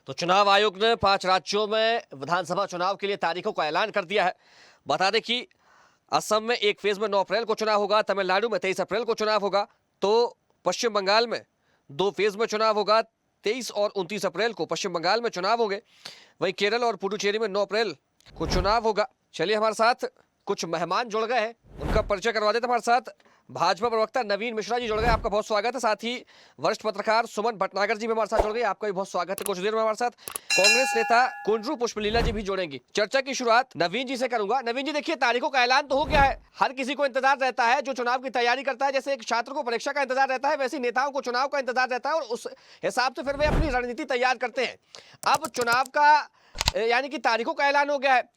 तो चुनाव आयोग ने 5 राज्यों में विधानसभा चुनाव के लिए तारीखों का ऐलान कर दिया है। बता दें कि असम में एक फेज में 9 अप्रैल को चुनाव होगा, तमिलनाडु में 23 अप्रैल को चुनाव होगा, तो पश्चिम बंगाल में 2 फेज में चुनाव होगा, 23 और 29 अप्रैल को पश्चिम बंगाल में चुनाव होंगे। वहीं केरल और पुडुचेरी में 9 अप्रैल को चुनाव होगा। चलिए, हमारे साथ कुछ मेहमान जुड़ गए हैं, उनका परिचय करवा देते। हमारे साथ भाजपा प्रवक्ता नवीन मिश्रा जी जुड़ गए, आपका बहुत स्वागत है। साथ ही वरिष्ठ पत्रकार सुमन भटनागर जी भी हमारे साथ जुड़ गए, आपका भी बहुत स्वागत है। कुछ देर में हमारे साथ कांग्रेस नेता कुंजरू पुष्पलीला जी भी जुड़ेंगी। चर्चा की शुरुआत नवीन जी से करूंगा। नवीन जी, देखिए, तारीखों का ऐलान तो हो गया है, हर किसी को इंतजार रहता है जो चुनाव की तैयारी करता है। जैसे एक छात्र को परीक्षा का इंतजार रहता है, वैसे नेताओं को चुनाव का इंतजार रहता है और उस हिसाब से फिर वे अपनी रणनीति तैयार करते हैं। अब चुनाव का यानी कि तारीखों का ऐलान हो गया है।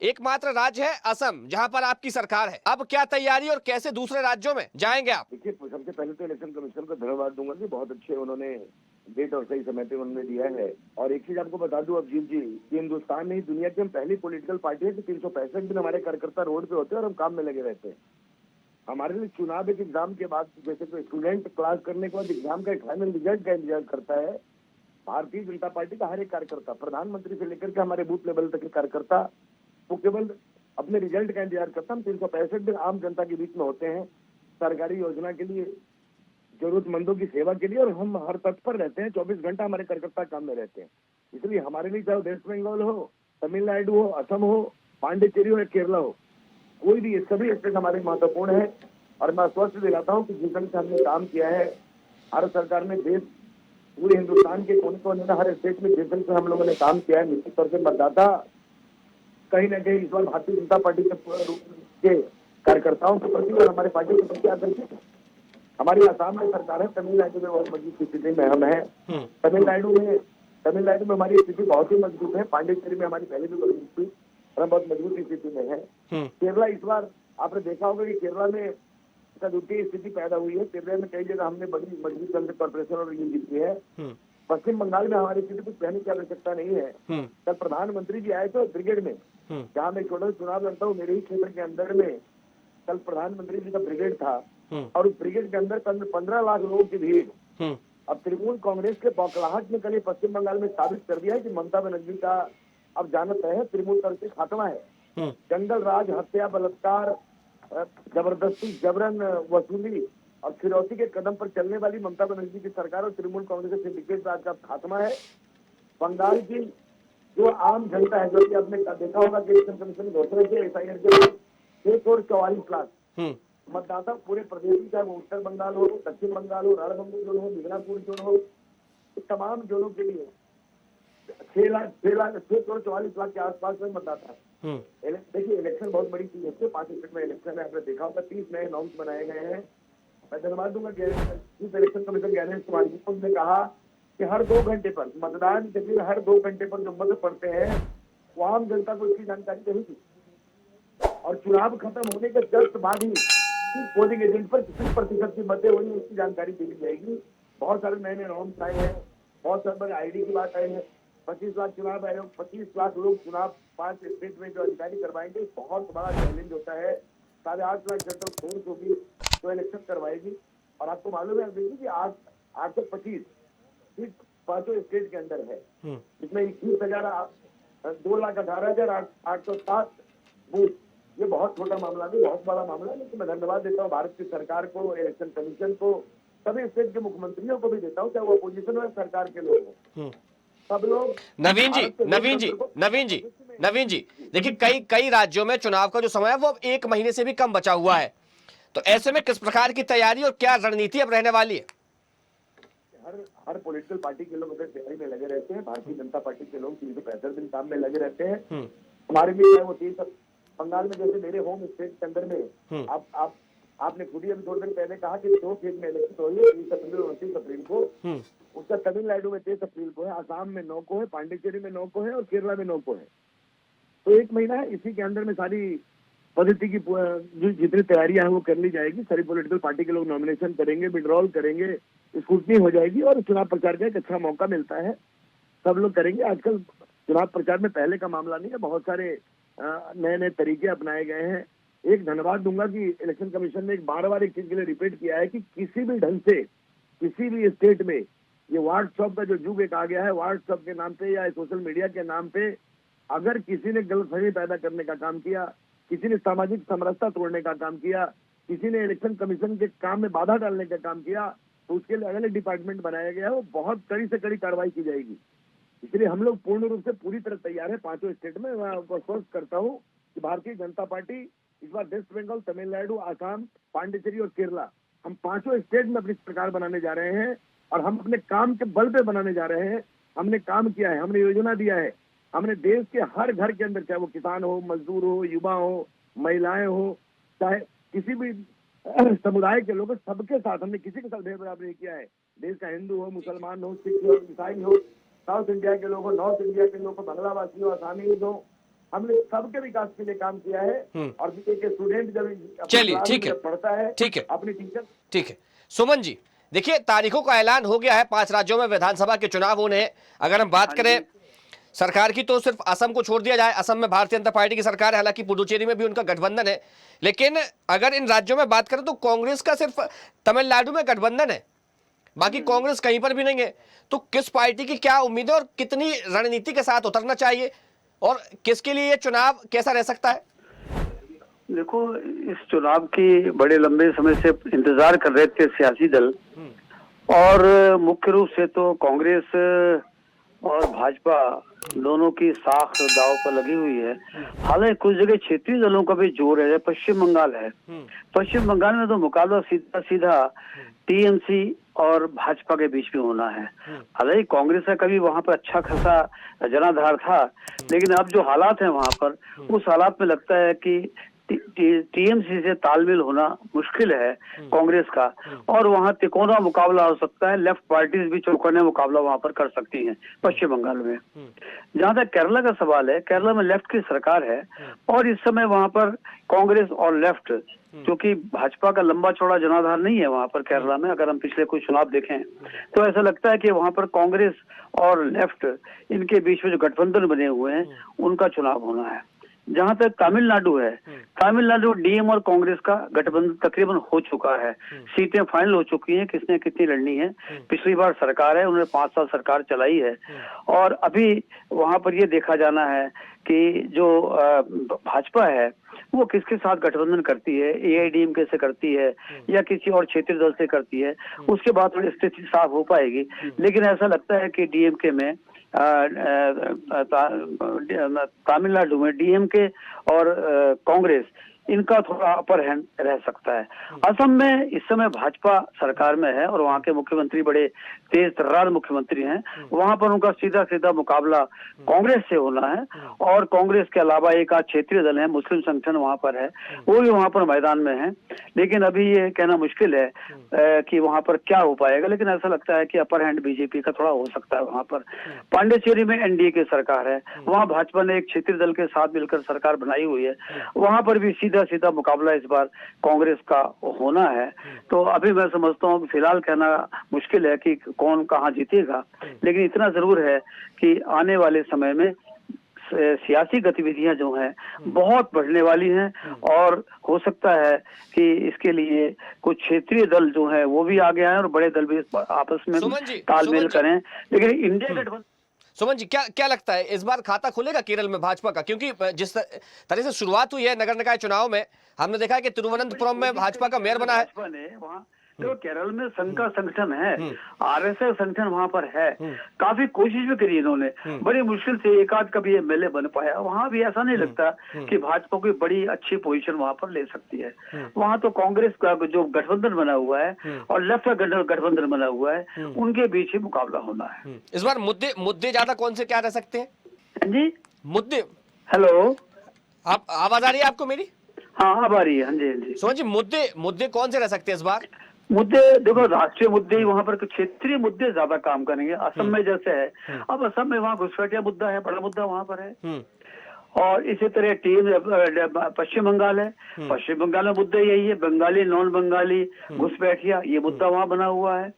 एकमात्र राज्य है असम, जहां पर आपकी सरकार है। अब क्या तैयारी और कैसे दूसरे राज्यों में जाएंगे आप? देखिए, सबसे पहले तो इलेक्शन कमीशन को धन्यवाद दूंगा कि बहुत अच्छे उन्होंने डेट और सही समय पे उन्होंने दिया है। और एक चीज आपको बता दूं अभिजीत जी, कि हिंदुस्तान नहीं दुनिया की हम पहली पॉलिटिकल पार्टी है कि 365 दिन हमारे कार्यकर्ता रोड पे होते हैं और हम काम में लगे रहते हैं। हमारे लिए चुनाव एक एग्जाम के बाद, जैसे कोई स्टूडेंट क्लास करने के बाद एग्जाम का एक फाइनल रिजल्ट का इंतजार करता है, भारतीय जनता पार्टी का हर एक कार्यकर्ता, प्रधानमंत्री से लेकर के हमारे बूथ लेवल तक के कार्यकर्ता, वो केवल अपने रिजल्ट का इंतजार करता। हम 365 दिन आम जनता के बीच में होते हैं, सरकारी योजना के लिए, जरूरतमंदों की सेवा के लिए, और हम हर तत्पर रहते हैं। 24 घंटा हमारे कार्यकर्ता काम में रहते हैं। इसलिए हमारे लिए चाहे वेस्ट बंगाल हो, तमिलनाडु हो, असम हो, पांडिचेरी हो या केरला हो, कोई भी, सभी स्टेट हमारे महत्वपूर्ण है। और मैं स्वस्थ दिलाता हूँ कि जिस ढंग से हमने काम किया है, भारत सरकार ने देश, पूरे हिंदुस्तान के कोने कोने में हर स्टेट में जिस ढंग से हम लोगों ने काम किया है, निश्चित तौर से मतदाता कहीं न कहीं इस बार भारतीय जनता पार्टी के कार्यकर्ताओं के प्रति और हमारे पार्टी के प्रति आकर्षित है। हमारी आसाम में सरकार है, तमिलनाडु में बहुत मजबूत स्थिति में हम है। तमिलनाडु में हमारी स्थिति बहुत ही मजबूत है। पांडिचेरी में हमारी पहले भी मजबूत थी और हम बहुत मजबूत स्थिति में है। केरला, इस बार आपने देखा होगा कि केरला में द्वितीय स्थिति पैदा हुई है। केरला में कई जगह हमने बड़ी मजबूत ढंग से कॉर्पोरेशन और यूनियन जीती है। पश्चिम बंगाल में हमारी स्थिति कुछ कहने की आवश्यकता नहीं है। कल प्रधानमंत्री जी आए थे ब्रिगेड में, जहाँ मैं छोटा चुनाव लड़ता हूँ, मेरे ही क्षेत्र के अंदर में कल प्रधानमंत्री जी का ब्रिगेड था और उस ब्रिगेड के अंदर कल 15 लाख लोगों की भीड़। अब तृणमूल कांग्रेस के बौखलाहट ने कल पश्चिम बंगाल में साबित कर दिया है कि ममता बनर्जी का अब जानत है, तृणमूल कांग्रेस खात्मा है। जंगल राज, हत्या, बलात्कार, जबरदस्ती, जबरन वसूली और फिरौती के कदम पर चलने वाली ममता बनर्जी की सरकार और तृणमूल कांग्रेस के सिंडिकेट राज का खात्मा है। बंगाल की जो आम जनता है, जो कि आपने देखा होगा कि इलेक्शन कमीशन घोषणा की SIR के 644 लाख मतदाता पूरे प्रदेश में, चाहे वो उत्तर बंगाल हो, दक्षिण बंगाल हो, राजबंगाल जोन हो, मिदनापुर जोन हो, तमाम जोनों के लिए 644 लाख के आसपास में मतदाता है। देखिए, इलेक्शन बहुत बड़ी चीज है। 5 स्टेट में इलेक्शन है, आपने देखा होगा 30 नए नॉर्म्स बनाए गए हैं। मैं धन्यवाद दूंगा इलेक्शन कमीशन ज्ञानेश कुमार जी ने कहा कि हर 2 घंटे पर मतदान के दिन, हर 2 घंटे पर जो मत पड़ते हैं वो आम जनता को इसकी जानकारी देनी थी। और चुनाव खत्म होने के जस्ट बाद ही पोलिंग एजेंट पर कितनी प्रतिशत की मतें हुई उसकी जानकारी दी जाएगी। बहुत सारे नए नए नॉर्म्स आए हैं, बहुत सारे ID की बात आई है। 25 लाख चुनाव आयोग, 25 लाख लोग चुनाव 5 स्टेट में जो अधिकारी करवाएंगे, बहुत बड़ा चैलेंज होता है। 8.5 लाख जनता फोर्स होगी तो इलेक्शन करवाएगी। और आपको मालूम है देखिए कि 825 सीट 5 स्टेट के अंदर है, इसमें 2,18,807 बूथ। ये बहुत छोटा मामला नहीं, बहुत बड़ा मामला है। लेकिन मैं धन्यवाद देता हूँ भारत की सरकार को, इलेक्शन कमीशन को, सभी स्टेट के मुख्यमंत्रियों को भी देता हूँ, चाहे वो अपोजिशन हो सरकार के लोग हो, सब लोग। नवीन जी, देखिए, कई राज्यों में चुनाव का जो समय है वो 1 महीने से भी कम बचा हुआ है, तो ऐसे में किस प्रकार की तैयारी और क्या रणनीति अब रहने वाली है? हर पॉलिटिकल पार्टी के लोग अगर तैयारी में लगे रहते हैं। भारतीय जनता पार्टी के लोग 365 दिन काम में लगे रहते हैं। हमारे लिए चाहे वो 30 बंगाल में, जैसे मेरे होम स्टेट के अंदर में, आपने खुद ही अभी थोड़ी देर पहले कहा कि 2 फेज में इलेक्शन हो रही है, 30 अप्रैल और 29 अप्रैल को। उसका तमिलनाडु में 23 अप्रैल को है, आसाम में 9 को है, पांडिचेरी में 9 को है और केरला में 9 को है। तो 1 महीना है, इसी के अंदर में सारी पद्धति की जितनी तैयारियां हैं वो कर ली जाएगी। सारी पॉलिटिकल पार्टी के लोग नॉमिनेशन करेंगे, विड्रॉल करेंगे, स्क्रूटनी हो जाएगी और चुनाव प्रचार का एक अच्छा मौका मिलता है, सब लोग करेंगे। आजकल चुनाव प्रचार में पहले का मामला नहीं है, बहुत सारे नए नए तरीके अपनाए गए हैं। एक धन्यवाद दूंगा कि इलेक्शन कमीशन ने बार बार एक चीज के लिए रिपीट किया है कि किसी भी ढंग से किसी भी स्टेट में ये व्हाट्सएप का जो युग एक आ गया है, व्हाट्सएप के नाम पे या सोशल मीडिया के नाम पे अगर किसी ने गलतफहमी पैदा करने का काम किया, किसी ने सामाजिक समरसता तोड़ने का काम किया, किसी ने इलेक्शन कमीशन के काम में बाधा डालने का काम किया, तो उसके लिए अलग अलग डिपार्टमेंट बनाया गया है, वो बहुत कड़ी से कड़ी कार्रवाई की जाएगी। इसलिए हम लोग पूर्ण रूप से पूरी तरह तैयार है 5 स्टेट में। मैं आश्वस्त करता हूँ कि भारतीय जनता पार्टी इस बार वेस्ट बंगाल, तमिलनाडु, आसाम, पांडिचेरी और केरला, हम 5 स्टेट में अपनी सरकार बनाने जा रहे हैं और हम अपने काम के बल पे बनाने जा रहे हैं। हमने काम किया है, हमने योजना दिया है, हमने देश के हर घर के अंदर, चाहे वो किसान हो, मजदूर हो, युवा हो, महिलाएं हो, चाहे किसी भी समुदाय के लोग, सबके साथ हमने किसी के साथ भेदभाव नहीं किया है। देश का हिंदू हो, मुसलमान हो, सिख हो, ईसाई हो, साउथ इंडिया के लोग हो, नॉर्थ इंडिया के लोग हो, बांग्लावासी हो, आसामी हो, हमने सबके विकास के लिए काम किया है। और एक स्टूडेंट जब चलिए ठीक है, पढ़ता है, ठीक है, अपनी टीचर, ठीक है। सुमन जी देखिए, तारीखों का ऐलान हो गया है, 5 राज्यों में विधानसभा के चुनाव होने हैं। अगर हम बात करें सरकार की तो सिर्फ असम को छोड़ दिया जाए, असम में भारतीय जनता पार्टी की सरकार है, हालांकि पुडुचेरी में भी उनका गठबंधन है। लेकिन अगर इन राज्यों में बात करें तो कांग्रेस का सिर्फ तमिलनाडु में गठबंधन है, बाकी कांग्रेस कहीं पर भी नहीं है। तो किस पार्टी की क्या उम्मीद है और कितनी रणनीति के साथ उतरना चाहिए और किसके लिए ये चुनाव कैसा रह सकता है? देखो, इस चुनाव की बड़े लंबे समय से इंतजार कर रहे थे सियासी दल, और मुख्य रूप से तो कांग्रेस और भाजपा दोनों की साख दाव पर लगी हुई है। हालांकि कुछ जगह क्षेत्रीय दलों का भी जोर है। पश्चिम बंगाल है, पश्चिम बंगाल में तो मुकाबला सीधा सीधा टीएमसी और भाजपा के बीच में होना है। हालांकि कांग्रेस का कभी वहां पर अच्छा खासा जनाधार था, लेकिन अब जो हालात हैं वहां पर, उस हालात में लगता है कि टीएमसी से तालमेल होना मुश्किल है कांग्रेस का, और वहां तिकोना मुकाबला हो सकता है। लेफ्ट पार्टीज भी चौकन्ने मुकाबला वहां पर कर सकती हैं पश्चिम बंगाल में। जहां तक केरला का सवाल है, केरला में लेफ्ट की सरकार है और इस समय वहां पर कांग्रेस और लेफ्ट, क्योंकि भाजपा का लंबा चौड़ा जनाधार नहीं है वहां पर केरला में। अगर हम पिछले कुछ चुनाव देखें तो ऐसा लगता है कि वहां पर कांग्रेस और लेफ्ट, इनके बीच में जो गठबंधन बने हुए हैं उनका चुनाव होना है। जहां तक तमिलनाडु है, तमिलनाडु डीएम और कांग्रेस का गठबंधन तकरीबन हो चुका है, सीटें फाइनल हो चुकी हैं, किसने कितनी लड़नी है। पिछली बार सरकार है, उन्होंने 5 साल सरकार चलाई है, और अभी वहां पर ये देखा जाना है कि जो भाजपा है वो किसके साथ गठबंधन करती है, एआईडीएमके से करती है या किसी और क्षेत्रीय दल से करती है, उसके बाद थोड़ी स्थिति साफ हो पाएगी। लेकिन ऐसा लगता है कि डीएमके में तमिलनाडु में डीएमके और कांग्रेस, इनका थोड़ा अपर हैंड रह सकता है। असम में इस समय भाजपा सरकार में है और वहाँ के मुख्यमंत्री बड़े तेज तर्रार मुख्यमंत्री हैं। वहाँ पर उनका सीधा सीधा मुकाबला कांग्रेस से होना है, और कांग्रेस के अलावा एक आध क्षेत्रीय दल है, मुस्लिम संगठन वहाँ पर है, वो भी वहाँ पर मैदान में है। लेकिन अभी ये कहना मुश्किल है कि वहाँ पर क्या हो पाएगा, लेकिन ऐसा लगता है कि अपर हैंड बीजेपी का थोड़ा हो सकता है वहाँ पर। पांडिचेरी में एनडीए की सरकार है, वहाँ भाजपा ने एक क्षेत्रीय दल के साथ मिलकर सरकार बनाई हुई है, वहाँ पर भी सीधा सीधा मुकाबला इस बार कांग्रेस का होना है। तो अभी मैं समझता हूँ कि फिलहाल कहना मुश्किल है कि कौन कहाँ जीतेगा, लेकिन इतना जरूर है कि आने वाले समय में सियासी गतिविधियां जो हैं बहुत बढ़ने वाली हैं, और हो सकता है कि इसके लिए कुछ क्षेत्रीय दल जो हैं वो भी आगे आए और बड़े दल भी आपस में तालमेल करें। लेकिन इंडिया गठबंधन, सुमन जी, क्या लगता है इस बार खाता खुलेगा केरल में भाजपा का? क्योंकि जिस तरह से शुरुआत हुई है नगर निकाय चुनाव में, हमने देखा है कि तिरुवनंतपुरम में भाजपा का मेयर बना है। वहाँ तो केरल में संघ का संगठन है, आरएसएस संगठन वहाँ पर है, काफी कोशिश भी करी इन्होंने, बड़ी मुश्किल से एक आध कभी एमएलए बन पाया। वहाँ भी ऐसा नहीं लगता कि भाजपा कोई बड़ी अच्छी पोजीशन वहाँ पर ले सकती है। वहाँ तो कांग्रेस का जो गठबंधन बना हुआ है और लेफ्ट का गठबंधन बना हुआ है, उनके बीच ही मुकाबला होना है। इस बार मुद्दे ज्यादा कौन से क्या रह सकते हैं जी? मुद्दे, हेलो, आप आवाज आ रही है आपको मेरी? हाँ, अब आ रही है। हाँ जी, हाँ जी। सुमन जी, मुद्दे कौन से रह सकते हैं इस बार? मुद्दे देखो, राष्ट्रीय मुद्दे ही वहाँ पर, क्षेत्रीय मुद्दे ज्यादा काम करेंगे। असम में जैसे है, अब असम में वहाँ घुसपैठिया मुद्दा है, बड़ा मुद्दा वहाँ पर है। और इसी तरह पश्चिम बंगाल है, पश्चिम बंगाल में मुद्दा यही है, बंगाली नॉन बंगाली घुसपैठिया, ये मुद्दा वहाँ बना हुआ है।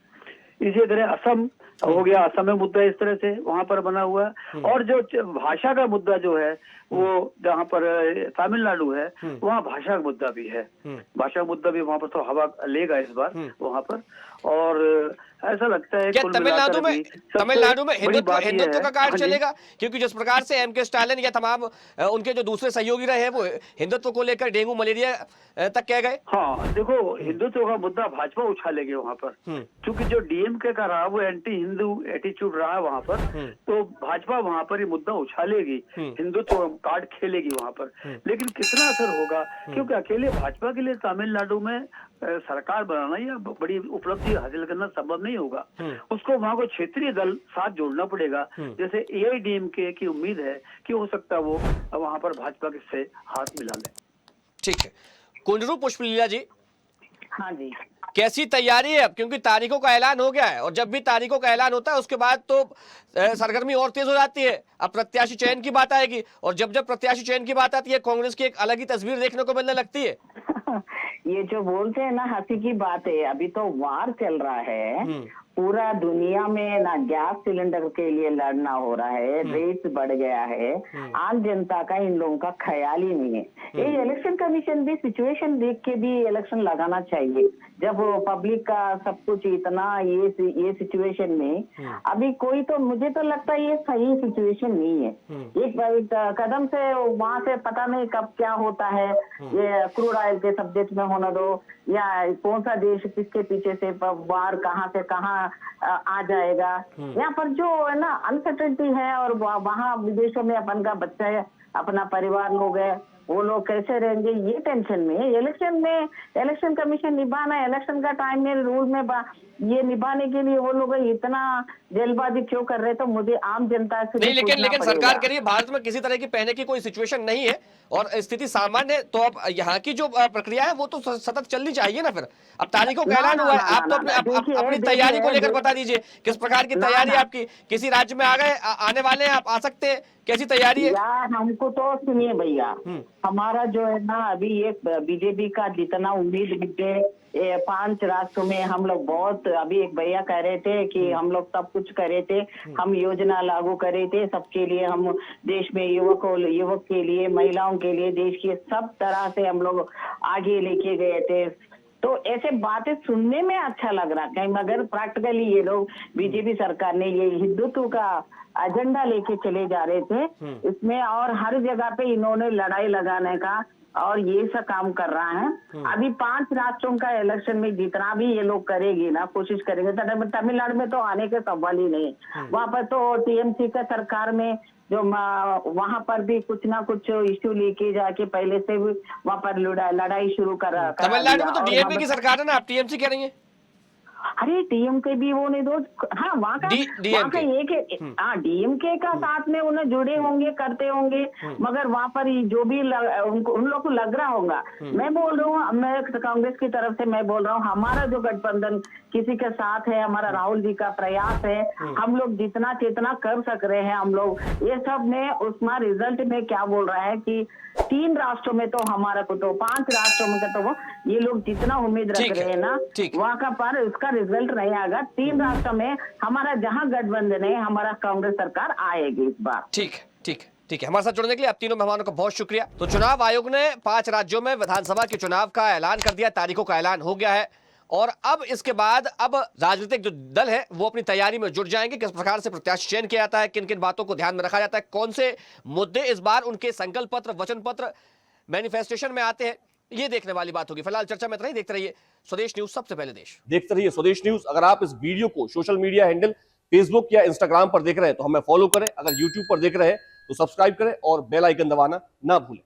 इसी तरह असम हो गया, असम में मुद्दा इस तरह से वहां पर बना हुआ है। और जो भाषा का मुद्दा जो है वो जहाँ पर तमिलनाडु है, वहाँ भाषा का मुद्दा भी है, भाषा का मुद्दा भी वहां पर तो हवा लेगा इस बार वहां पर। और ऐसा लगता है क्या कुल तमिलनाडु मिलाकर में भी सबसे तमिलनाडु में बड़ी बात ये हिंदुत्व है। का कार्ड हाँ जी। चलेगा? क्योंकि जिस प्रकार से एमके स्टालिन या तमाम उनके जो दूसरे सहयोगी रहे हैं वो हिंदुत्व को लेकर डेंगू मलेरिया तक कह गए। हाँ देखो, हिंदुत्व का मुद्दा भाजपा उछालेगी वहाँ पर, क्योंकि जो डीएमके का रहा वो एंटी हिंदू एटीट्यूड रहा है वहाँ पर, तो भाजपा वहाँ पर ये मुद्दा उछालेगी, हिंदुत्व कार्ड खेलेगी वहाँ पर। लेकिन कितना असर होगा, क्योंकि अकेले भाजपा के लिए तमिलनाडु में सरकार बनाना या बड़ी उपलब्धि हासिल करना संभव नहीं होगा। उसको वहाँ को क्षेत्रीय दल साथ जोड़ना पड़ेगा। जैसे एआईडीएमके की उम्मीद है कि हो सकता है वो वहाँ पर भाजपा के से हाथ मिला ले। ठीक है, कुंजरू पुष्पलीला जी, हाँ जी, कैसी तैयारी है अब? क्योंकि तारीखों का ऐलान हो गया है और जब भी तारीखों का ऐलान होता है उसके बाद तो सरगर्मी और तेज हो जाती है। अब प्रत्याशी चयन की बात आएगी और जब जब प्रत्याशी चयन की बात आती है कांग्रेस की एक अलग ही तस्वीर देखने को मिलने लगती है। ये जो बोलते हैं ना हंसी की बात है, अभी तो वार चल रहा है पूरा दुनिया में ना, गैस सिलेंडर के लिए लड़ना हो रहा है, रेट बढ़ गया है, आम जनता का इन लोगों का ख्याल ही नहीं है। ये इलेक्शन कमीशन भी सिचुएशन देख के भी इलेक्शन लगाना चाहिए। जब पब्लिक का सब कुछ इतना ये सिचुएशन में अभी कोई, तो मुझे तो लगता है ये सही सिचुएशन नहीं है। एक कदम से वहां से पता नहीं कब क्या होता है, ये क्रूड ऑयल के सब्जेक्ट में होना दो या कौन सा देश किसके पीछे से वार कहाँ से कहाँ आ जाएगा। यहाँ पर जो है ना अनसर्टेनिटी है, और वहाँ विदेशों में अपन का बच्चा है, अपना परिवार लोग है, वो लोग कैसे रहेंगे, ये टेंशन में। इलेक्शन कमीशन निभाना, इलेक्शन का टाइम में रूल में ये निभाने के लिए वो लोग इतना जल्दबाजी क्यों कर रहे? तो मुझे आम जनता से नहीं, लेकिन सरकार कह रही है भारत में किसी तरह की पहने की कोई सिचुएशन नहीं है और स्थिति सामान्य है, तो अब यहाँ की जो प्रक्रिया है वो तो सतत चलनी चाहिए ना। फिर अब तारीखों का ऐलान हुआ है, आप तो अपनी तैयारी को लेकर बता दीजिए, किस प्रकार की तैयारी आपकी? किसी राज्य में आ गए, आने वाले हैं, आप आ सकते हैं, कैसी तैयारी है? यार हमको तो सुनिए भैया, हमारा जो है ना अभी एक बीजेपी का जितना उम्मीद मुझे 5 राज्यों में हम लोग बहुत, अभी एक भैया कह रहे थे कि हम लोग सब कुछ कर रहे थे, हम योजना लागू कर रहे थे सबके लिए, हम देश में युवक के लिए, महिलाओं के लिए, देश के सब तरह से हम लोग आगे लेके गए थे। तो ऐसे बातें सुनने में अच्छा लग रहा है, मगर प्रैक्टिकली ये लोग बीजेपी सरकार ने ये हिंदुत्व का एजेंडा लेके चले जा रहे थे इसमें, और हर जगह पे इन्होंने लड़ाई लगाने का और ये सब काम कर रहा है। अभी 5 राज्यों का इलेक्शन में जितना भी ये लोग करेगी ना, कोशिश करेंगे, तमिलनाडु में तो आने के सवाल ही नहीं। वहां पर तो टीएमसी का सरकार में जो वहां पर भी कुछ ना कुछ इश्यू लेके जाके पहले से भी वहां पर लड़ाई शुरू कर तमिलनाडु में तो डीएमके की सरकार है ना, आप टीएमसी कह रही हैं? अरे डीएमके भी वो नहीं दो, हाँ वहाँ का एक डीएमके का साथ में उन्हें जुड़े होंगे, करते होंगे, मगर वहाँ पर जो भी उन लोग को लग रहा होगा। मैं बोल रहा हूँ, मैं कांग्रेस की तरफ से मैं बोल रहा हूँ, हमारा जो गठबंधन किसी के साथ है, हमारा राहुल जी का प्रयास है, हम लोग जितना चेतना कर सक रहे हैं हम लोग, ये सब में उसमें रिजल्ट में क्या बोल रहा है कि 3 राष्ट्रों में तो हमारा को तो 5 राष्ट्रों में तो ये लोग जितना उम्मीद रख रहे हैं ना, वहाँ का पर इसका रिजल्ट नहीं आएगा। 3 राष्ट्रों में हमारा जहाँ गठबंधन है, हमारा कांग्रेस सरकार आएगी इस बार। ठीक है, हमारे साथ जुड़ने के लिए आप तीनों मेहमानों का बहुत शुक्रिया। तो चुनाव आयोग ने 5 राज्यों में विधानसभा के चुनाव का ऐलान कर दिया, तारीखों का ऐलान हो गया है और अब इसके बाद अब राजनीतिक जो दल है वो अपनी तैयारी में जुट जाएंगे, किस प्रकार से प्रत्याशी चयन किया जाता है, किन किन बातों को ध्यान में रखा जाता है, कौन से मुद्दे इस बार उनके संकल्प पत्र, वचन पत्र, मैनिफेस्टेशन में आते हैं, ये देखने वाली बात होगी। फिलहाल चर्चा में इतना ही। देखते रहिए स्वदेश न्यूज, सबसे पहले देश। देखते रहिए स्वदेश न्यूज। अगर आप इस वीडियो को सोशल मीडिया हैंडल फेसबुक या इंस्टाग्राम पर देख रहे हैं तो हमें फॉलो करें, अगर यूट्यूब पर देख रहे हैं तो सब्सक्राइब करें और बेल आइकन दबाना ना भूलें।